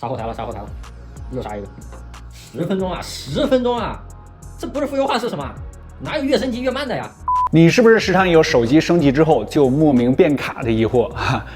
杀后台了，杀后台了，又杀一个，10分钟啊，10分钟啊，这不是负优化是什么？哪有越升级越慢的呀？你是不是时常有手机升级之后就莫名变卡的疑惑？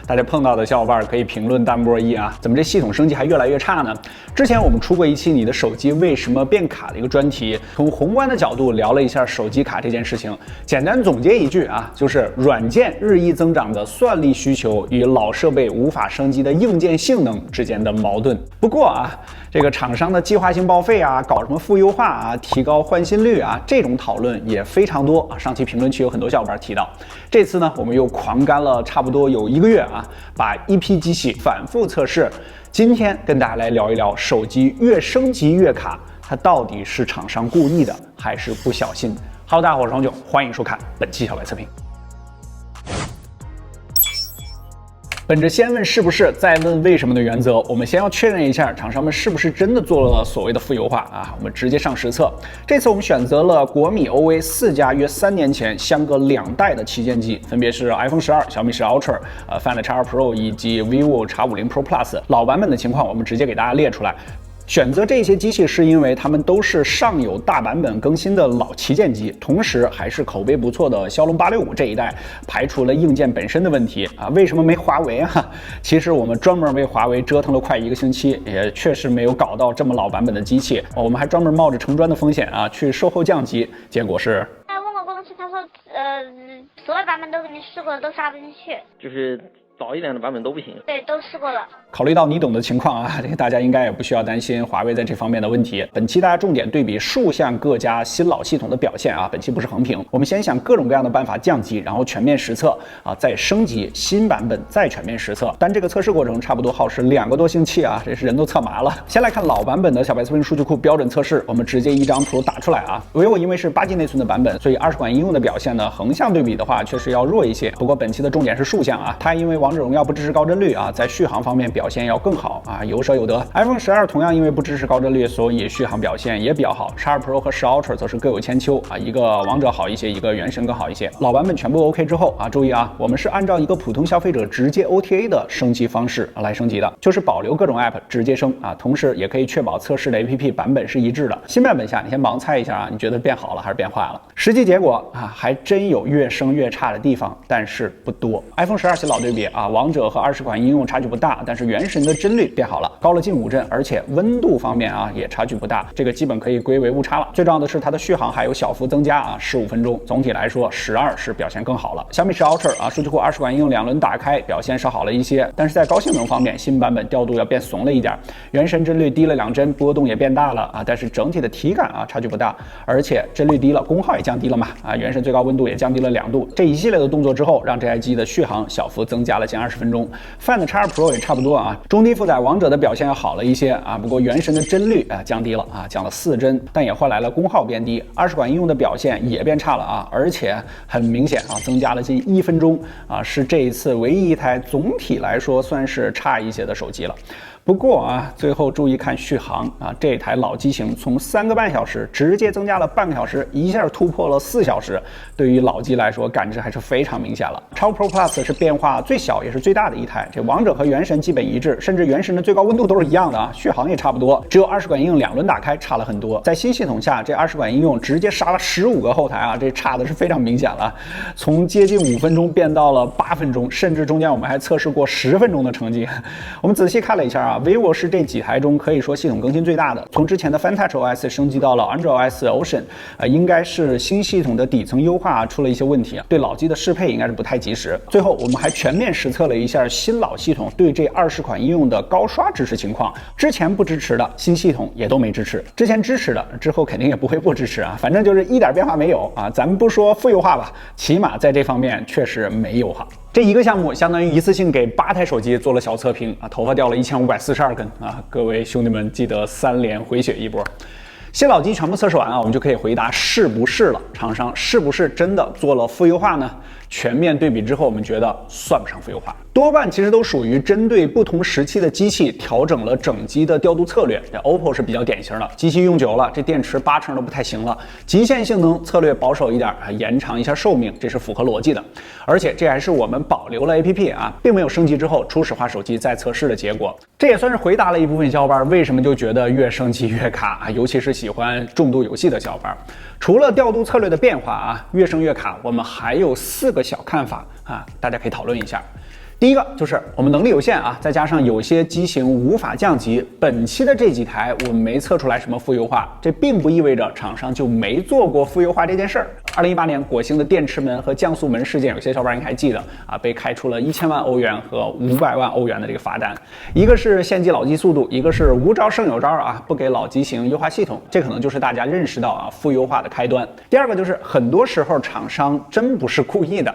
大家碰到的小伙伴可以评论弹波1啊，怎么这系统升级还越来越差呢？之前我们出过一期你的手机为什么变卡的一个专题，从宏观的角度聊了一下手机卡这件事情。简单总结一句啊，就是软件日益增长的算力需求与老设备无法升级的硬件性能之间的矛盾。不过啊，这个厂商的计划性报废啊，搞什么负优化啊，提高换新率啊，这种讨论也非常多啊。上期评论区有很多小伙伴提到，这次呢，我们又狂干了差不多有1个月啊，把一批机器反复测试。今天跟大家来聊一聊，手机越升级越卡，它到底是厂商故意的，还是不小心？Hello， 大家好，我是黄炯，欢迎收看本期小白测评。本着先问是不是，再问为什么的原则，我们先要确认一下厂商们是不是真的做了所谓的负优化啊。我们直接上实测。这次我们选择了国米、OV 4家约3年前相隔2代的旗舰机，分别是 iPhone 12、小米10 Ultra、Find X2 Pro 以及 vivo X50 Pro Plus。老版本的情况我们直接给大家列出来。选择这些机器是因为它们都是上有大版本更新的老旗舰机，同时还是口碑不错的骁龙865这一代，排除了硬件本身的问题啊。为什么没华为啊？其实我们专门为华为折腾了快1个星期，也确实没有搞到这么老版本的机器。我们还专门冒着成专的风险啊，去售后降级，结果是。问过公司，他说所有版本都给你试过了，都杀不进去，就是早一点的版本都不行。对，都试过了。考虑到你懂的情况啊，大家应该也不需要担心华为在这方面的问题。本期大家重点对比数项各家新老系统的表现啊，本期不是横评。我们先想各种各样的办法降级，然后全面实测啊，再升级新版本，再全面实测。但这个测试过程差不多耗时2个多星期啊，这是人都测麻了。先来看老版本的小白测评数据库标准测试，我们直接一张图打出来啊。vivo因为是8G 内存的版本，所以20款应用的表现呢，横向对比的话确实要弱一些。不过本期的重点是竖向啊，它因为王者荣耀不支持高帧率啊，在续航方面表现要更好啊，有舍有得。iPhone 12同样因为不支持高帧率，所以续航表现也比较好。X2 Pro 和10 Ultra 则是各有千秋啊，一个王者好一些，一个原神更好一些。老版本全部 OK 之后啊，注意啊，我们是按照一个普通消费者直接 OTA 的升级方式来升级的，就是保留各种 App 直接升啊，同时也可以确保测试的 APP 版本是一致的。新版本下，你先盲猜一下啊，你觉得变好了还是变坏了？实际结果啊，还真有越升越差的地方，但是不多。iPhone 12新老对比啊，王者和20款应用差距不大，但是原神的帧率变好了，高了近5帧，而且温度方面啊也差距不大，这个基本可以归为误差了。最重要的是它的续航还有小幅增加啊，15分钟。总体来说，12是表现更好了。小米10 Ultra 啊，数据库20款应用2轮打开，表现稍好了一些，但是在高性能方面，新版本调度要变怂了一点，原神帧率低了2帧，波动也变大了啊，但是整体的体感啊差距不大，而且帧率低了，功耗也降低了嘛啊，原神最高温度也降低了2度，这一系列的动作之后，让这台机的续航小幅增加了近20分钟。Find X2 Pro 也差不多啊，中低负载王者的表现要好了一些啊，不过原神的帧率降低了啊，降了4帧，但也换来了功耗变低，20款应用的表现也变差了啊，而且很明显啊，增加了近1分钟啊，是这一次唯一一台总体来说算是差一些的手机了。不过啊，最后注意看续航啊，这台老机型从3个半小时直接增加了半个小时，一下突破了4小时。对于老机来说，感知还是非常明显了。X5 Pro Plus 是变化最小也是最大的一台，这王者和原神基本一致，甚至原神的最高温度都是一样的啊，续航也差不多，只有20款应用2轮打开差了很多。在新系统下，这20款应用直接杀了15个后台啊，这差的是非常明显了，从接近5分钟变到了8分钟，甚至中间我们还测试过10分钟的成绩。我们仔细看了一下啊。vivo 是这几台中可以说系统更新最大的，从之前的 FunTouch OS 升级到了 Android OS Ocean，应该是新系统的底层优化出了一些问题，对老机的适配应该是不太及时。最后我们还全面实测了一下新老系统对这20款应用的高刷支持情况，之前不支持的新系统也都没支持，之前支持的之后肯定也不会不支持啊，反正就是一点变化没有啊，咱们不说负优化吧，起码在这方面确实没优化。这一个项目相当于一次性给8台手机做了小测评啊，头发掉了1542根啊！各位兄弟们记得3连回血一波。新老机全部测试完啊，我们就可以回答是不是了。厂商是不是真的做了负优化呢？全面对比之后，我们觉得算不上负优化，多半其实都属于针对不同时期的机器调整了整机的调度策略。这 OPPO 是比较典型的，机器用久了，这电池80%都不太行了，极限性能策略保守一点啊，延长一下寿命，这是符合逻辑的。而且这还是我们保留了 APP 啊，并没有升级之后初始化手机再测试的结果。这也算是回答了一部分小伙伴为什么就觉得越升级越卡啊，尤其是喜欢重度游戏的小伙伴。除了调度策略的变化啊，越升越卡，我们还有4个小看法啊，大家可以讨论一下。第一个就是我们能力有限啊，再加上有些机型无法降级，本期的这几台我们没测出来什么负优化，这并不意味着厂商就没做过负优化这件事儿。2018年果星的电池门和降速门事件，有些小伙伴应该还记得啊，被开出了1000万欧元和500万欧元的这个罚单，一个是限制老机速度，一个是无招胜有招啊，不给老机型优化系统，这可能就是大家认识到啊负优化的开端。第二个就是很多时候厂商真不是故意的。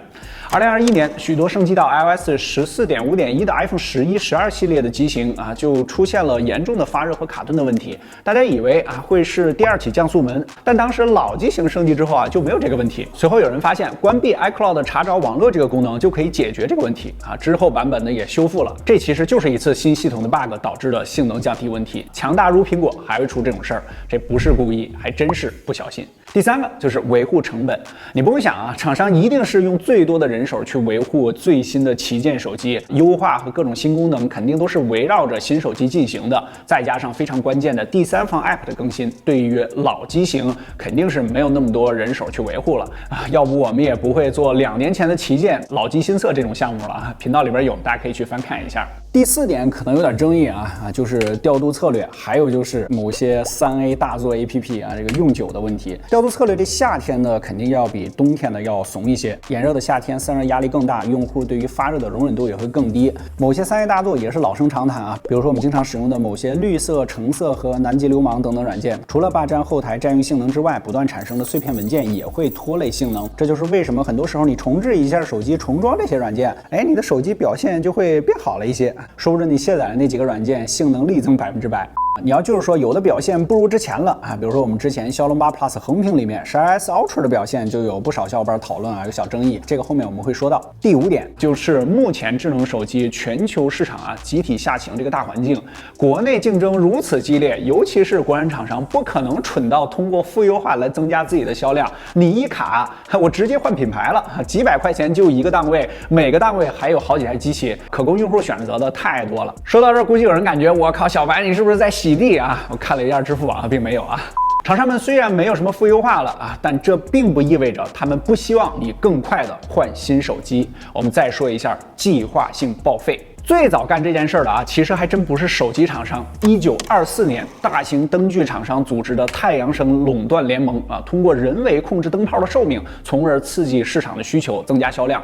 2021年，许多升级到 iOS 14.5.1的 iPhone 11、12系列的机型啊，就出现了严重的发热和卡顿的问题。大家以为啊会是第2起降速门，但当时老机型升级之后啊就没有这个问题。随后有人发现，关闭 iCloud 查找网络这个功能就可以解决这个问题啊。之后版本呢也修复了。这其实就是一次新系统的 bug 导致的性能降低问题。强大如苹果还会出这种事儿，这不是故意，还真是不小心。第3个就是维护成本，你不用想啊，厂商一定是用最多的人手去维护最新的旗舰手机，优化和各种新功能肯定都是围绕着新手机进行的，再加上非常关键的第三方 App 的更新，对于老机型肯定是没有那么多人手去维护了啊，要不我们也不会做2年前的旗舰老机新色这种项目了啊，频道里边有，大家可以去翻看一下。第4点可能有点争议啊，就是调度策略，还有就是某些3A 大作 APP 啊这个用久的问题。调度策略这夏天的肯定要比冬天的要怂一些，炎热的夏天散热压力更大，用户对于发热的容忍度也会更低。某些3A 大作也是老生常谈啊，比如说我们经常使用的某些绿色、橙色和南极流氓等等软件，除了霸占后台占用性能之外，不断产生的碎片文件也会拖累性能。这就是为什么很多时候你重置一下手机，重装这些软件，你的手机表现就会变好了一些，说不准你卸载的那几个软件性能力增100%。你要就是说有的表现不如之前了啊，比如说我们之前骁龙8 Plus 横屏里面 12S Ultra 的表现就有不少小伙伴讨论啊，有小争议，这个后面我们会说到。第5点就是目前智能手机全球市场啊集体下行这个大环境，国内竞争如此激烈，尤其是国产厂商不可能蠢到通过负优化来增加自己的销量，你一卡我直接换品牌了，几百块钱就一个档位，每个档位还有好几台机器，可供用户选择的太多了。说到这儿，估计有人感觉我靠，小白你是不是在洗地啊？我看了一下支付宝，并没有啊。厂商们虽然没有什么负优化了啊，但这并不意味着他们不希望你更快的换新手机。我们再说一下计划性报废。最早干这件事的啊，其实还真不是手机厂商。1924年，大型灯具厂商组织的太阳省垄断联盟啊，通过人为控制灯泡的寿命，从而刺激市场的需求，增加销量。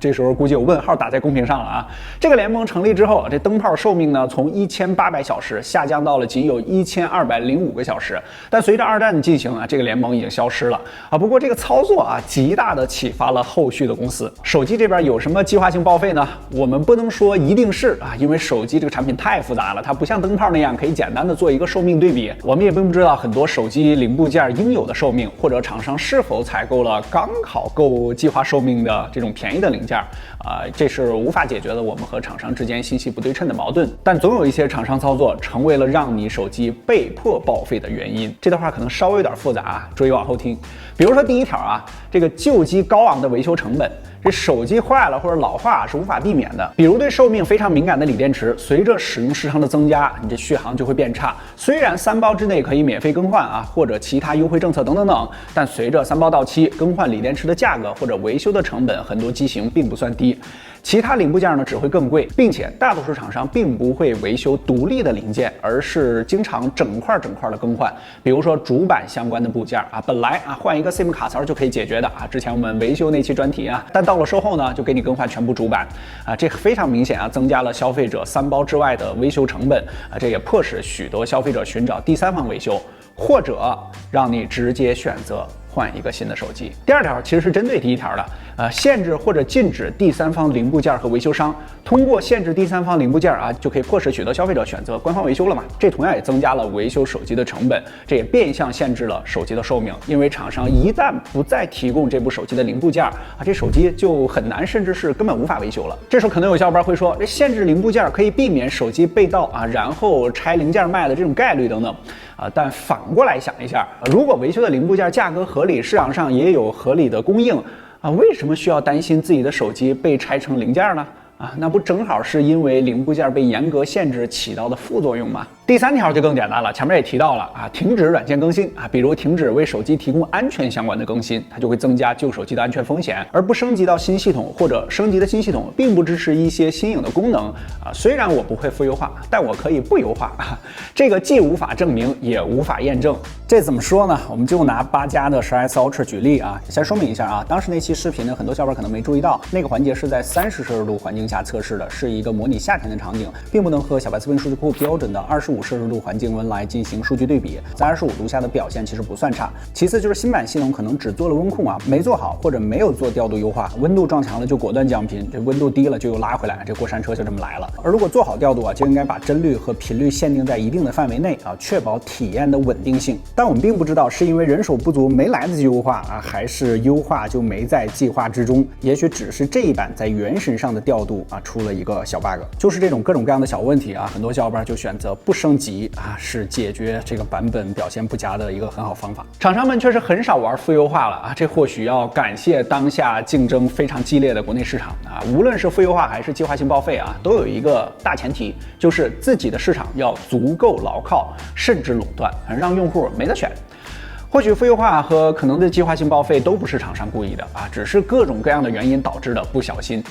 这时候估计有问号打在公屏上了啊。这个联盟成立之后，这灯泡寿命呢，从1800小时下降到了仅有1205个小时。但随着2战的进行啊，这个联盟已经消失了啊。不过这个操作啊，极大的启发了后续的公司。手机这边有什么计划性报废呢？我们不能说一定是啊，因为手机这个产品太复杂了，它不像灯泡那样可以简单的做一个寿命对比。我们也并不知道很多手机零部件应有的寿命，或者厂商是否采购了刚好够计划寿命的这种便宜的零件这是无法解决的我们和厂商之间信息不对称的矛盾。但总有一些厂商操作成为了让你手机被迫报废的原因。这段话可能稍微有点复杂啊，注意往后听。比如说第1条啊，这个旧机高昂的维修成本。这手机坏了或者老化是无法避免的，比如对寿命非常敏感的锂电池，随着使用时长的增加，你这续航就会变差。虽然3包之内可以免费更换啊，或者其他优惠政策等等等，但随着3包到期，更换锂电池的价格或者维修的成本，很多机型并不算低。其他零部件呢只会更贵，并且大多数厂商并不会维修独立的零件，而是经常整块的更换。比如说主板相关的部件啊，本来啊换一个 SIM 卡槽就可以解决的啊，之前我们维修那期专题啊，但到了售后呢就给你更换全部主板啊，这非常明显啊，增加了消费者3包之外的维修成本啊，这也迫使许多消费者寻找第三方维修，或者让你直接选择换一个新的手机。第2条其实是针对第1条的，限制或者禁止第三方零部件和维修商，通过限制第三方零部件就可以迫使许多消费者选择官方维修了嘛。这同样也增加了维修手机的成本，这也变相限制了手机的寿命，因为厂商一旦不再提供这部手机的零部件这手机就很难，甚至是根本无法维修了。这时候可能有小伙伴会说，这限制零部件可以避免手机被盗然后拆零件卖的这种概率等等。但反过来想一下，如果维修的零部件价格合理，市场上也有合理的供应为什么需要担心自己的手机被拆成零件呢？那不正好是因为零部件被严格限制起到的副作用吗？第3条就更简单了，前面也提到了停止软件更新比如停止为手机提供安全相关的更新，它就会增加旧手机的安全风险，而不升级到新系统或者升级的新系统并不支持一些新颖的功能虽然我不会负优化，但我可以不优化这个既无法证明也无法验证。这怎么说呢？我们就拿8加的10S Ultra 举例先说明一下当时那期视频呢，很多小伙伴可能没注意到，那个环节是在30摄氏度环境下测试的，是一个模拟夏天的场景，并不能和小白测评数据库标准的25摄氏度环境温来进行数据对比，在25度下的表现其实不算差。其次就是新版系统可能只做了温控没做好，或者没有做调度优化，温度撞墙了就果断降频，这温度低了就又拉回来，这过山车就这么来了。而如果做好调度就应该把帧率和频率限定在一定的范围内确保体验的稳定性。但我们并不知道是因为人手不足没来得及优化还是优化就没在计划之中，也许只是这一版在原神上的调度出了一个小 bug。就是这种各种各样的小问题很多小伙伴就选择不升级是解决这个版本表现不佳的一个很好方法。厂商们确实很少玩负优化了这或许要感谢当下竞争非常激烈的国内市场无论是负优化还是计划性报废都有一个大前提，就是自己的市场要足够牢靠，甚至垄断，让用户没得选。或许负优化和可能的计划性报废都不是厂商故意的只是各种各样的原因导致的不小心。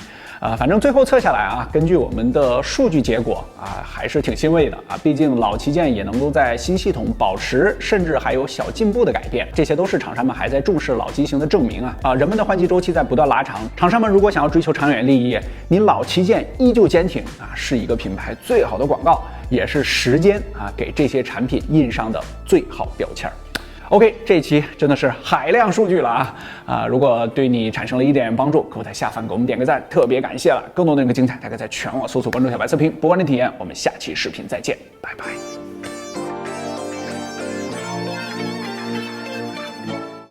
反正最后测下来根据我们的数据结果还是挺欣慰的毕竟老旗舰也能够在新系统保持，甚至还有小进步的改变，这些都是厂商们还在重视老机型的证明人们的换机周期在不断拉长，厂商们如果想要追求长远利益，你老旗舰依旧坚挺是一个品牌最好的广告，也是时间给这些产品印上的最好标签。OK， 这一期真的是海量数据了如果对你产生了一点帮助，可否在下方给我们点个赞，特别感谢了。更多内容精彩，大家在全网搜索关注小白测评，不完整体验。我们下期视频再见，拜拜。